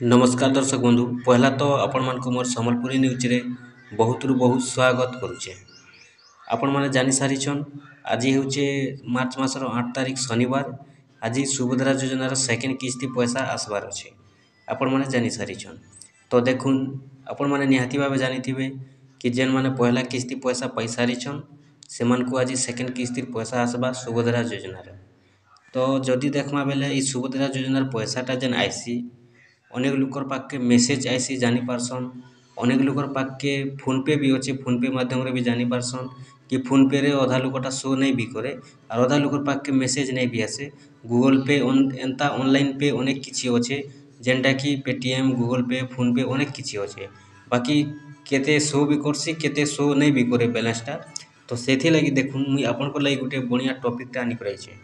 नमस्कार दर्शक बंधु पहला तो आपण मानक मोर संबलपुरी न्यूज रे बहुत रु बहुत स्वागत करुचे। आपण माने जानि सारिछन आज हेउचे मार्च मासर 8 तारिख शनिवार। आज सुभद्रा योजनार सेकेंड किस्ती पैसा आसबार अच्छे आपण माने जानि सारिछन। तो देखुन आपण माने निहाती भावे जानिथिबे कि जेन माने पहला किस्ती पैसा पाई सारिछन सेमान को आज सेकेंड किस्ती पैसा आसबा सुभद्रा योजनार। तो जदि देखमा बेले ई सुभद्रा योजनार पैसाटा जेन आइसी अनेक लोकर पाखे मेसेज आइसी जानी पारसन। अनेक लोकर पाखे फोन पे भी अच्छे फोन पे माध्यम रे भी जानी पारसन कि फोन पे रे अधा लोकटा शो नहीं भी करे और अधा लोकर पाखे मेसेज नहीं भी आसे। गूगल पे एंता ऑनलाइन पे अनेक किछि अच्छे जेनटा कि पेटीएम गूगल पे फोन पे अनेक किछि अच्छे बाकी केते शो भी करसी केते शो नहीं भी करे बैलेंसटा। तो सेथि लगी देखुन मुई आपनको लगी गोटे बढ़िया टॉपिकटा आनी कराइछे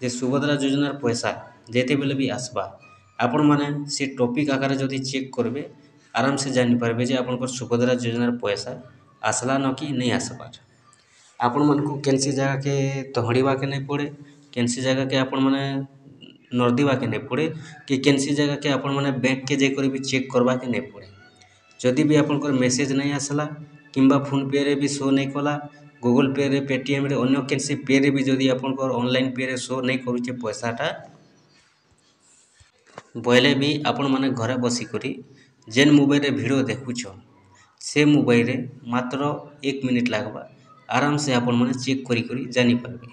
जे सुभद्रा योजनार पैसा जेते बेले भी आसबा आपण माने से टॉपिक आकार जदि चेक करबे आराम से जानि पारबे जे आपनकर सुभद्रा योजनार पैसा आसला न कि नहीं आसबार। आपण मानकु केनसी जगह के तहड़ीबा के नहीं पड़े केनसी जगह के आपण माने नर्दीबा के नहीं पड़े कि केनसी जगह के आपण माने बैंक के जाकर भी चेक करबा के नहीं पड़े। जदि भी आपनकर मेसेज नहीं आसला किंबा फोन पे रे भी शो नहीं कला गूगल पे रे पेटीएम रे अन्य केनसी पे रे भी जदि आपनकर ऑनलाइन पे रे शो नहीं करूचे पैसाटा बोले भी आपण माने घरे बसी करी जेन मोबाइल रे वीडियो देखुछन से मोबाइल रे मात्र 1 मिनिट लागबा आराम से आपण माने चेक करी करी जानी पारबे।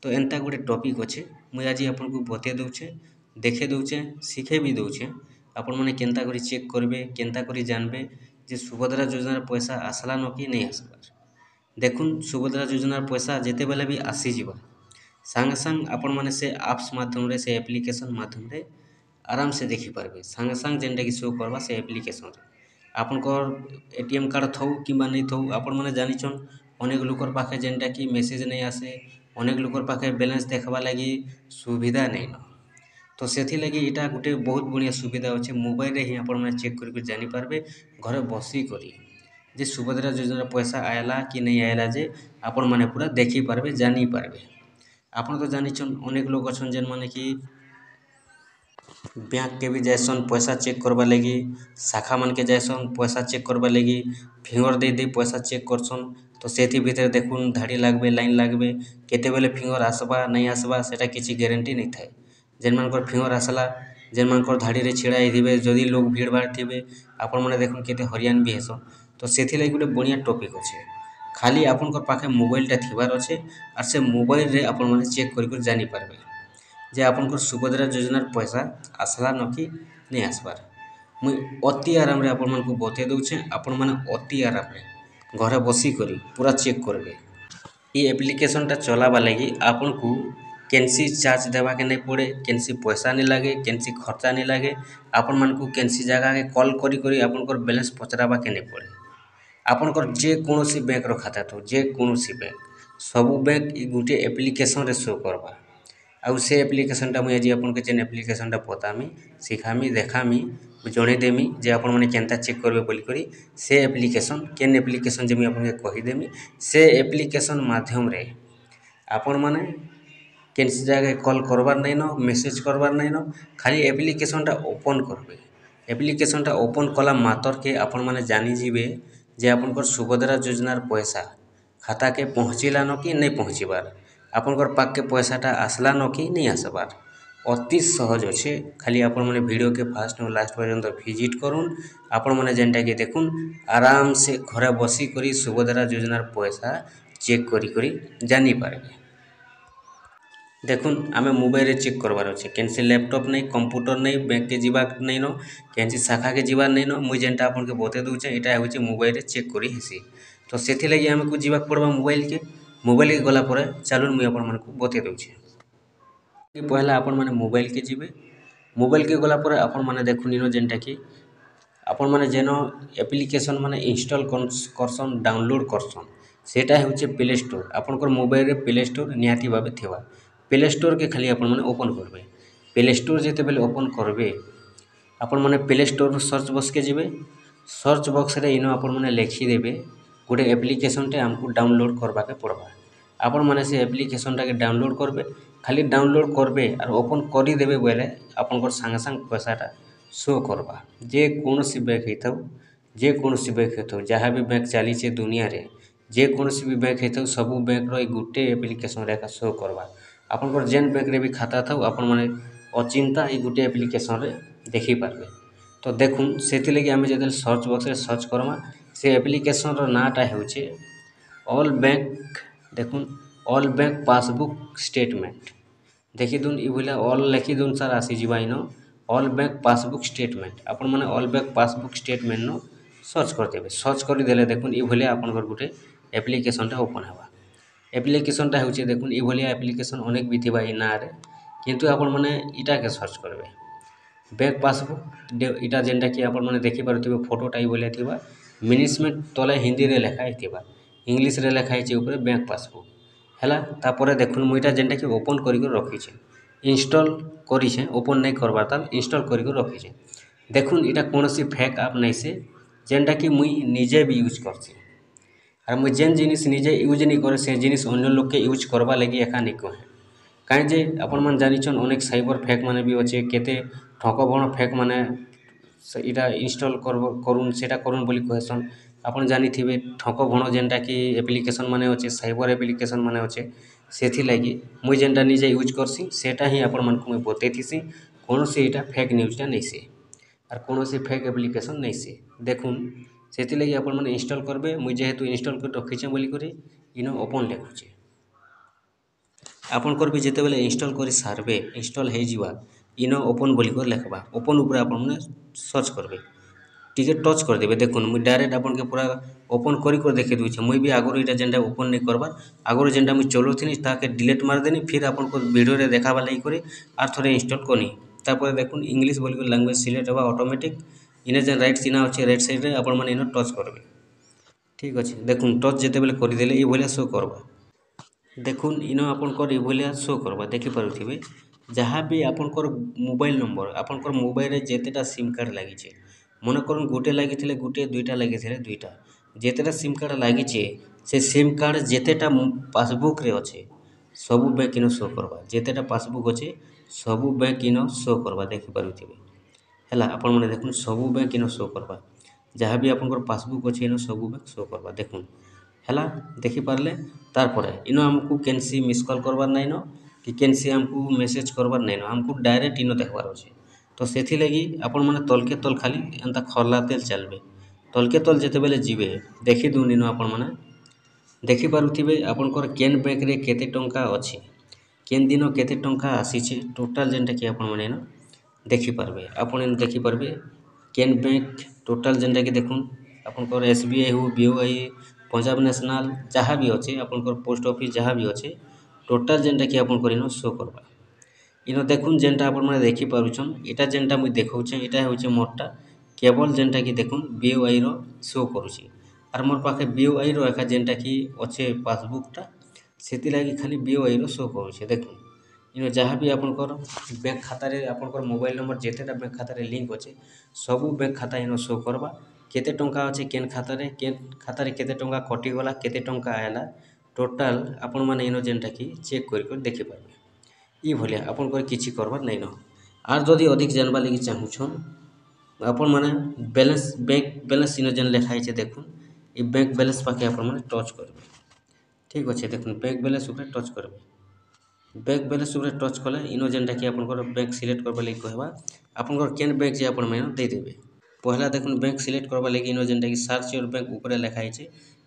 तो एंता गोटे टॉपिक अच्छे मुझे आज आपको बते दौचे देखे दौचे शिखे भी दौचे आपण माने केनता करी चेक करबे केनता करी जानबे जे सुभद्रा योजनार पैसा आसला न कि नहीं आसबार। देखुन सुभद्रा योजनार पैसा जेते बेले भी आसी जीवा संग संग आपण माने से ऐप्स माध्यम रे से एप्लिकेशन माध्यम रे आराम से देखी पारबे संग संग जेनटा कि शो करबा से एप्लिकेशन रे आपनकर एटीएम कार्ड थौ किंबा नहीं थौ आपण माने जानिछन अनेक लोकर पाखे जेनटा कि मेसेज नहीं आसे अनेक लोकर पाखे बैलेंस देखबा लगी सुविधा नहीं न। तो सेथि लगी इटा गोटे बहुत बढ़िया सुविधा अच्छे मोबाइल रे ही आपण माने चेक करके जानी पारबे घरे बसी करी जे सुभद्रा योजनार पैसा आयला कि नहीं आयला जे आपण माने पूरा देखी पारबे जानी पारबे। आपण तो जानिछन अनेक लोग अछन जेन माने कि बैंक के भी जायसन पैसा चेक करवा लगी शाखा मन के जायसन पैसा चेक करवा लगी फिंगर दे दे पैसा चेक करसन। तो सेथि भीतर देखुन धाड़ी लागबे लाइन लागबे केते बेले फिंगर आसबा नहीं आसबा सेटा किछि गारंटी नहीं थाए। जेन मानकर फिंगर आसला जेन मानकर धाड़ी रे छिड़ा हिबे जदि लोग भीड़ भाड़ थिबे आपण माने देखुन केते हरियान भी हेसन। तो सेथि लागि गोटे बढ़िया टॉपिक अच्छे खाली आपनकर पाखे मोबाइलटा थिबार अच्छे और से मोबाइल रे आपण माने चेक करि जानी पारबे जे आपनकर सुभद्रा योजनार पैसा आसला न कि नहीं आसबार। मुई अति आराम रे आपण मानकु बते दउछे आपण माने अति आराम रे घरे बसी करी पूरा चेक करबे। ई एप्लिकेशनटा चलाबा लगी आपनकु केनसी चार्ज देबा के नहीं पड़े केनसी पैसा नहीं लागे केनसी खर्चा नहीं लागे आपण मानकु केनसी जगह के कॉल करी करी आपनकर बैलेंस पचराबा के नहीं पड़े। आपनकर जे कोनोसी बैंक रो खाता तो जे कोनोसी बैंक सबु बैंक ई गुटे एप्लिकेशन रे शो करबा आउ से एप्लिकेशनटा मुझे आज आपन के जेन एप्लिकेशनटा बतामी सिखामी देखामी जणे देमी जे आपण माने केनता चेक करबे बोली करी से एप्लिकेशन केन एप्लिकेशन जे मुझे आपन के कहि देमी से एप्लिकेशन माध्यम रे आपण माने केनसी जगह कॉल करबार नहीं न मेसेज करबार नहीं न खाली एप्लिकेशनटा ओपन करबे। एप्लिकेशनटा ओपन कला मातर के आपण माने जानी जीवे जे आपनकर सुभद्रा योजनार पैसा खाता के पहुँचीला न कि नहीं पहुँचीबार आपनकर पाक के पैसाटा आसला न कि नहीं आसबार अति सहज अच्छे। खाली आपण माने वीडियो के फास्ट और लास्ट पर्यंत विजिट करुन आपण माने जेनटा कि देखुन आराम से घरे बसी करी सुभद्रा योजनार पैसा चेक करी करी जानी पारबे। देखुन आमे मोबाइल रे चेक करबार अच्छे केनसी लैपटॉप नहीं कंप्यूटर नहीं बैंक के जीवा नहीं न केनसी शाखा के जीवा नहीं न मुई जेनटा आपन के बते दउछे एटा होचे मोबाइल रे चेक करी हेसी। तो सेथि लागि हमकु जीवा पड़बा मोबाइल के गला परे चलुन मुई आपन मानकु बते दउछे कि पहला आपण माने मोबाइल के जीवे मोबाइल के गला परे आपण माने देखुन इनो जेनटा कि आपण माने जेनो एप्लिकेशन माने इंस्टॉल करसन डाउनलोड करसन सेटा होचे प्ले स्टोर आपनकर मोबाइल रे प्ले स्टोर निहाती भाबे थिबा प्ले स्टोर के खाली आपण माने ओपन करबे। प्ले स्टोर जेते बेले ओपन करबे आपण माने प्ले स्टोर सर्च बॉक्स के जीवे सर्च बॉक्स रे इनो आपण माने लिखि देबे गोटे एप्लिकेशन टे हमकु डाउनलोड करबा के पड़बा आपण माने से एप्लिकेशनटा के डाउनलोड करबे खाली डाउनलोड करबे और ओपन करी देबे बोले आपनकर संग संग पैसाटा ଶୋ କର୍ବା। ଯେକୌଣସି ବ୍ୟାଙ୍କ୍ ହେଇଥାଉ, ଯେକୌଣସି ବ୍ୟାଙ୍କ୍ ହେଇଥାଉ, ଯାହା ବି ବ୍ୟାଙ୍କ୍ ଚାଲିଛେ ଦୁନିଆରେ, ଯେକୌଣସି ବି ବ୍ୟାଙ୍କ୍ ହେଇଥାଉ, ସବୁ ବ୍ୟାଙ୍କ୍ର ଏଇ ଗୁଟେ ଆପ୍ଲିକେସନ୍ରେ ଏକା ଶୋ କର୍ବା। ଆପଣଙ୍କର ଯେନ୍ ବ୍ୟାଙ୍କ୍ରେ ବି ଖାତା ଥାଉ, ଆପଣମାନେ ଅଚିନ୍ତା ଏଇ ଗୁଟେ ଆପ୍ଲିକେସନ୍ରେ ଦେଖିପାରବେ। ତ ଦେଖୁନ୍ ସେଥିଲାଗି ଆମେ ଯେତେବେଳେ ସର୍ଚ୍ଚ ବକ୍ସରେ ସର୍ଚ୍ଚ କର୍ମା, ସେ ଆପ୍ଲିକେସନ୍ର ନାଁଟା ହେଉଛେ ଅଲ୍ ବ୍ୟାଙ୍କ୍। ଦେଖୁନ୍ ଅଲ୍ ବ୍ୟାଙ୍କ୍ ପାସବୁକ୍ ଷ୍ଟେଟମେଣ୍ଟ। ଦେଖିଦଉନ୍ ଏଭଳିଆ ଅଲ୍ ଲେଖିଦଉନ୍ ସାର୍ ଆସିଯିବା ଇନ ଅଲ୍ ବ୍ୟାଙ୍କ୍ ପାସବୁକ୍ ଷ୍ଟେଟମେଣ୍ଟ। ଆପଣମାନେ ଅଲ୍ ବ୍ୟାଙ୍କ୍ ପାସବୁକ୍ ଷ୍ଟେଟମେଣ୍ଟନ ସର୍ଚ୍ଚ କରିଦେବେ। ସର୍ଚ୍ଚ କରିଦେଲେ ଦେଖୁନ୍ ଏଭଳିଆ ଆପଣଙ୍କର ଗୋଟେ ଆପ୍ଲିକେସନ୍ଟା ଓପନ୍ ହେବା। ଆପ୍ଲିକେସନ୍ଟା ହେଉଛି ଦେଖୁନ୍ ଏଭଳିଆ ଆପ୍ଲିକେସନ୍ ଅନେକ ବି ଥିବା ଏଇ ନାଁରେ, କିନ୍ତୁ ଆପଣମାନେ ଇଟାକେ ସର୍ଚ୍ଚ କରିବେ ବ୍ୟାଙ୍କ୍ ପାସବୁକ୍। ଇଟା ଯେନ୍ଟାକି ଆପଣମାନେ ଦେଖିପାରୁଥିବେ ଫଟୋଟା ଏଇଭଳିଆ ଥିବା, ମିନିସମେଣ୍ଟ ତଳେ ହିନ୍ଦୀରେ ଲେଖା ହେଇଥିବା, ଇଂଲିଶରେ ଲେଖା ହେଇଛି ଉପରେ ବ୍ୟାଙ୍କ୍ ପାସବୁକ୍ ହେଲା। ତାପରେ ଦେଖୁନ୍ ମୁଁ ଇଟା ଯେନ୍ଟାକି ଓପନ୍ କରିକି ରଖିଛେ, ଇନଷ୍ଟଲ୍ କରିଛେ, ଓପନ୍ ନାଇଁ କରବାର୍ ତାଲ୍ ଇନଷ୍ଟଲ୍ କରିକି ରଖିଛେ। ଦେଖୁନ୍ ଇଟା କୌଣସି ଫେକ୍ ଆପ୍ ନାଇଁ ସେ, ଯେନ୍ଟାକି ମୁଇଁ ନିଜେ ବି ୟୁଜ୍ କରସି। ଆର୍ ମୁଇଁ ଯେନ୍ ଜିନିଷ୍ ନିଜେ ୟୁଜ୍ ନି କରେ ସେ ଜିନିଷ୍ ଅନ୍ୟ ଲୋକେ ୟୁଜ୍ କରବା ଲାଗି ଏକା ନି କହେ। କାହିଁ ଯେ ଆପଣମାନେ ଜାନିଛନ୍ ଅନେକ ସାଇବର୍ ଫେକ୍ ମାନେ ବି ଅଛେ, କେତେ ଠକଭଣ ଫେକ୍ ମାନେ ଇଟା ଇନଷ୍ଟଲ୍ କରୁନ୍ ସେଟା କରୁନ୍ ବୋଲି କହେସନ୍। ଆପଣ ଜାନିଥିବେ ଠକଭଣ ଯେନ୍ଟାକି ଆପ୍ଲିକେସନ୍ ମାନେ ଅଛେ, ସାଇବର୍ ଆପ୍ଲିକେସନ୍ ମାନେ ଅଛେ, ସେଥିଲାଗି ମୁଇଁ ଯେନ୍ଟା ନିଜେ ୟୁଜ୍ କରସି ସେଟା ହିଁ ଆପଣମାନଙ୍କୁ ମୁଇଁ ବତେଇଥିସି। କୌଣସି ଇଟା ଫେକ୍ ନ୍ୟୁଜ୍ଟା ନାଇଁସେ ଆର୍ କୌଣସି ଫେକ୍ ଆପ୍ଲିକେସନ୍ ନାଇଁସେ। ଦେଖୁନ୍ ସେଥିଲାଗି ଆପଣମାନେ ଇନଷ୍ଟଲ୍ କରିବେ। ମୁଇଁ ଯେହେତୁ ଇନଷ୍ଟଲ୍ କରି ରଖିଛେ ବୋଲିକରି ଇନ ଓପନ୍ ଲେଖୁଛେ। ଆପଣଙ୍କର ବି ଯେତେବେଲେ ଇନଷ୍ଟଲ୍ କରି ସାରବେ, ଇନଷ୍ଟଲ୍ ହେଇଯିବା, ଇନ ଓପନ୍ ବୋଲିକରି ଲେଖ୍ବା। ଓପନ୍ ଉପରେ ଆପଣମାନେ ସର୍ଚ୍ଚ କରିବେ, ଟିକେ ଟଚ୍ କରିଦେବେ। ଦେଖୁନ୍ ମୁଇଁ ଡାଇରେକ୍ଟ ଆପଣକେ ପୁରା ଓପନ୍ କରି ଦେଖେଇ ଦଉଛେ। ମୁଇଁ ବି ଆଗରୁ ଇଟା ଯେନ୍ଟା ଓପନ୍ ନାଇଁ କରବାର୍, ଆଗରୁ ଯେନ୍ଟା ମୁଇଁ ଚଲଉଥିଲି ତାହାକେ ଡିଲିଟ୍ ମାରିଦେନି, ଫିର୍ ଆପଣଙ୍କୁ ଭିଡ଼ିଓରେ ଦେଖାବାର୍ ଲାଗି କରି ଆର୍ ଥରେ ଇନଷ୍ଟଲ୍ କନି। ତାପରେ ଦେଖୁନ୍ ଇଂଲିଶ ବୋଲିକରି ଲାଙ୍ଗୁଏଜ୍ ସିଲେକ୍ଟ ହେବା ଅଟୋମେଟିକ୍। ଇନେ ଯେନ୍ ରାଇଟ୍ ଚିହ୍ନ ଅଛେ ରାଇଟ୍ ସାଇଡ଼୍ରେ ଆପଣମାନେ ଇନ ଟଚ୍ କରିବେ। ଠିକ୍ ଅଛେ, ଦେଖୁନ୍ ଟଚ୍ ଯେତେବେଲେ କରିଦେଲେ ଏଇଭଳିଆ ଶୋ କର୍ବା। ଦେଖୁନ୍ ଇନ ଆପଣଙ୍କର ଏଇଭଳିଆ ଶୋ କର୍ବା, ଦେଖିପାରୁଥିବେ। ଯାହା ବି ଆପଣଙ୍କର ମୋବାଇଲ୍ ନମ୍ବର, ଆପଣଙ୍କର ମୋବାଇଲରେ ଯେତେଟା ସିମ୍ କାର୍ଡ଼ ଲାଗିଛେ, ମନେ କରୁନ୍ ଗୁଟେ ଲାଗିଥିଲେ ଗୁଟେ, ଦୁଇଟା ଲାଗିଥିଲେ ଦୁଇଟା, ଯେତେଟା ସିମ୍ କାର୍ଡ଼ ଲାଗିଛେ ସେ ସିମ୍ କାର୍ଡ଼ ଯେତେଟା ପାସବୁକ୍ରେ ଅଛେ ସବୁ ବ୍ୟାଙ୍କ୍ ଇନ ଶୋ କର୍ବା। ଯେତେଟା ପାସବୁକ୍ ଅଛେ ସବୁ ବ୍ୟାଙ୍କ୍ ଇନ ଶୋ କର୍ବା, ଦେଖିପାରୁଥିବେ ହେଲା। ଆପଣମାନେ ଦେଖୁନ୍ ସବୁ ବ୍ୟାଙ୍କ୍ ଇନ ଶୋ କର୍ବା। ଯାହା ବି ଆପଣଙ୍କର ପାସବୁକ୍ ଅଛେ ଇନ ସବୁ ବ୍ୟାଙ୍କ୍ ଶୋ କର୍ବା। ଦେଖୁନ୍ ହେଲା, ଦେଖିପାରିଲେ। ତାରପରେ ଇନ ଆମକୁ କେନ୍ସି ମିସ୍ କଲ୍ କରବାର୍ ନାଇଁନ, କି କେନ୍ସି ଆମକୁ ମେସେଜ୍ କରବାର୍ ନାଇଁନ, ଆମକୁ ଡାଇରେକ୍ଟ ଇନ ଦେଖବାର୍ ଅଛେ। ତ ସେଥିଲାଗି ଆପଣମାନେ ତଲ୍କେ ତଲ୍ ଖାଲି ଏନ୍ତା ଖର୍ଲାତେ ଚାଲ୍ବେ। ତଲ୍କେ ତଲ୍ ଯେତେବେଲେ ଯିବେ, ଦେଖିଦଉନ୍ ଇନ ଆପଣମାନେ ଦେଖିପାରୁଥିବେ ଆପଣଙ୍କର କେନ୍ ବ୍ୟାଙ୍କ୍ରେ କେତେ ଟଙ୍କା ଅଛି, କେନ୍ ଦିନ କେତେ ଟଙ୍କା ଆସିଛେ, ଟୋଟାଲ୍ ଯେନ୍ଟାକି ଆପଣମାନେ ଇନ ଦେଖିପାରବେ। ଆପଣ ଇନ ଦେଖିପାରବେ କେନ୍ ବ୍ୟାଙ୍କ୍ ଟୋଟାଲ୍ ଯେନ୍ଟାକି ଦେଖୁନ୍ ଆପଣଙ୍କର SBI ହଉ, BOI, ପଞ୍ଜାବ ନ୍ୟାସନାଲ୍ ଯାହା ବି ଅଛେ, ଆପଣଙ୍କର ପୋଷ୍ଟ ଅଫିସ୍ ଯାହା ବି ଅଛେ, ଟୋଟାଲ୍ ଯେନ୍ଟାକି ଆପଣଙ୍କର ଇନ ଶୋ କର୍ବା। ଇନ ଦେଖୁନ୍ ଯେନ୍ଟା ଆପଣମାନେ ଦେଖିପାରୁଛନ୍, ଇଟା ଯେନ୍ଟା ମୁଇଁ ଦେଖଉଛେଁ ଇଟା ହେଉଛେ ମୋର୍ଟା କେବଲ୍ ଯେନ୍ଟାକି ଦେଖୁନ୍ BOIର ଶୋ କରୁଛେ। ଆର୍ ମୋର୍ ପାଖେ BOIର ଏକା ଯେନ୍ଟାକି ଅଛେ ପାସବୁକ୍ଟା, ସେଥିଲାଗି ଖାଲି BOIର ଶୋ କରୁଛେ। ଦେଖୁନ୍ ଇନ ଯାହା ବି ଆପଣଙ୍କର ବ୍ୟାଙ୍କ୍ ଖାତାରେ ଆପଣଙ୍କର ମୋବାଇଲ୍ ନମ୍ବର ଯେତେଟା ବ୍ୟାଙ୍କ୍ ଖାତାରେ ଲିଙ୍କ୍ ଅଛେ ସବୁ ବ୍ୟାଙ୍କ୍ ଖାତା ଇନ ଶୋ କର୍ବା। କେତେ ଟଙ୍କା ଅଛେ କେନ୍ ଖାତାରେ କେତେ ଟଙ୍କା କଟିଗଲା, କେତେ ଟଙ୍କା ଆଏଲା, ଟୋଟାଲ୍ ଆପଣମାନେ ଇନ ଯେନ୍ଟାକି ଚେକ୍ କରି ଦେଖିପାରବେ। ଇଭଳିଆ ଆପଣଙ୍କର କିଛି କରବାର୍ ନାଇଁନ। ଆର୍ ଯଦି ଅଧିକ ଜାନ୍ବାର୍ ଲାଗି ଚାହୁଁଛନ୍, ଆପଣମାନେ ବ୍ୟାଙ୍କ୍ ବାଲାନ୍ସ ଇନ ଯେନ୍ ଲେଖା ହେଇଛେ ଦେଖୁନ୍, ଇ ବ୍ୟାଙ୍କ୍ ବାଲାନ୍ସ ପାଖେ ଆପଣମାନେ ଟଚ୍ କରିବେ। ଠିକ୍ ଅଛେ, ଦେଖୁନ୍ ବ୍ୟାଙ୍କ୍ ବାଲାନ୍ସ ଉପରେ ଟଚ୍ କରିବେ। ବ୍ୟାଙ୍କ୍ ବାଲାନ୍ସ ଉପରେ ଟଚ୍ କଲେ ଇନ ଯେନ୍ଟାକି ଆପଣଙ୍କର ବ୍ୟାଙ୍କ୍ ସିଲେକ୍ଟ କରବାର୍ ଲାଗି କହେବା। ଆପଣଙ୍କର କେନ୍ ବ୍ୟାଙ୍କ୍ ଯେ ଆପଣମାନେ ଇନ ଦେଇଦେବେ। ପହେଲା ଦେଖୁନ୍ ବ୍ୟାଙ୍କ୍ ସିଲେକ୍ଟ କରବାର୍ ଲାଗି ଇନ ଯେନ୍ଟାକି ସାର୍ଚ୍ଚ ୟୋର୍ ବ୍ୟାଙ୍କ୍ ଉପରେ ଲେଖା ହେଇଛେ,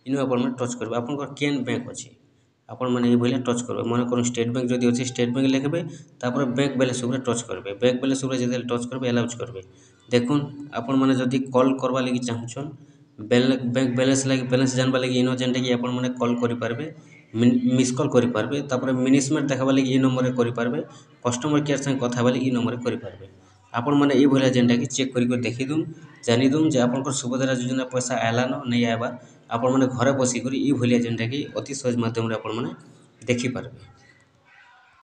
ଇନୁ ଆପଣମାନେ ଟଚ୍ କରିବେ। ଆପଣଙ୍କର କେନ୍ ବ୍ୟାଙ୍କ୍ ଅଛେ ଆପଣମାନେ ଏଇଭଳିଆ ଟଚ୍ କରିବେ। ମନେ କରୁନ୍ ଷ୍ଟେଟ୍ ବ୍ୟାଙ୍କ୍ ଯଦି ଅଛେ ଷ୍ଟେଟ୍ ବ୍ୟାଙ୍କ୍ ଲେଖ୍ବେ, ତାପରେ ବ୍ୟାଙ୍କ୍ ବାଲାନ୍ସ ଉପରେ ଟଚ୍ କରିବେ। ବ୍ୟାଙ୍କ୍ ବାଲାନ୍ସ ଉପରେ ଯେତେବେଲେ ଟଚ୍ କରିବେ ଆଲାଉଜ୍ କରିବେ। ଦେଖୁନ୍ ଆପଣମାନେ ଯଦି କଲ୍ କରବାର୍ ଲାଗି ଚାହୁଁଛନ୍, ବ୍ୟାଙ୍କ୍ ବାଲାନ୍ସ ଜାନ୍ବାର୍ ଲାଗି ଇନ ଯେନ୍ଟାକି ଆପଣମାନେ କଲ୍ କରିପାରବେ, ମିସ୍ କଲ୍ କରିପାରବେ। ତାପରେ ମିନିସମେଣ୍ଟ ଦେଖାବାର୍ ଲାଗି ଇ ନମ୍ବରରେ କରିପାରବେ। କଷ୍ଟମର୍ କେୟାର୍ ସାଙ୍ଗେ କଥା ହେବାର୍ ଲାଗି ଇ ନମ୍ବରରେ କରିପାରବେ। ଆପଣମାନେ ଏଇଭଳିଆ ଯେନ୍ଟାକି ଚେକ୍ କରି ଦେଖିଦଉନ୍, ଜାନିଦଉନ୍ ଯେ ଆପଣଙ୍କର ସୁଭଦ୍ରା ଯୋଜନା ପଇସା ଆଏଲାନ ନାଇଁ ଆଏବାର୍। ଆପଣମାନେ ଘରେ ବସିକରି ଏଇଭଳିଆ ଯେନ୍ଟାକି ଅତି ସହଜ ମାଧ୍ୟମରେ ଆପଣମାନେ ଦେଖିପାରବେ।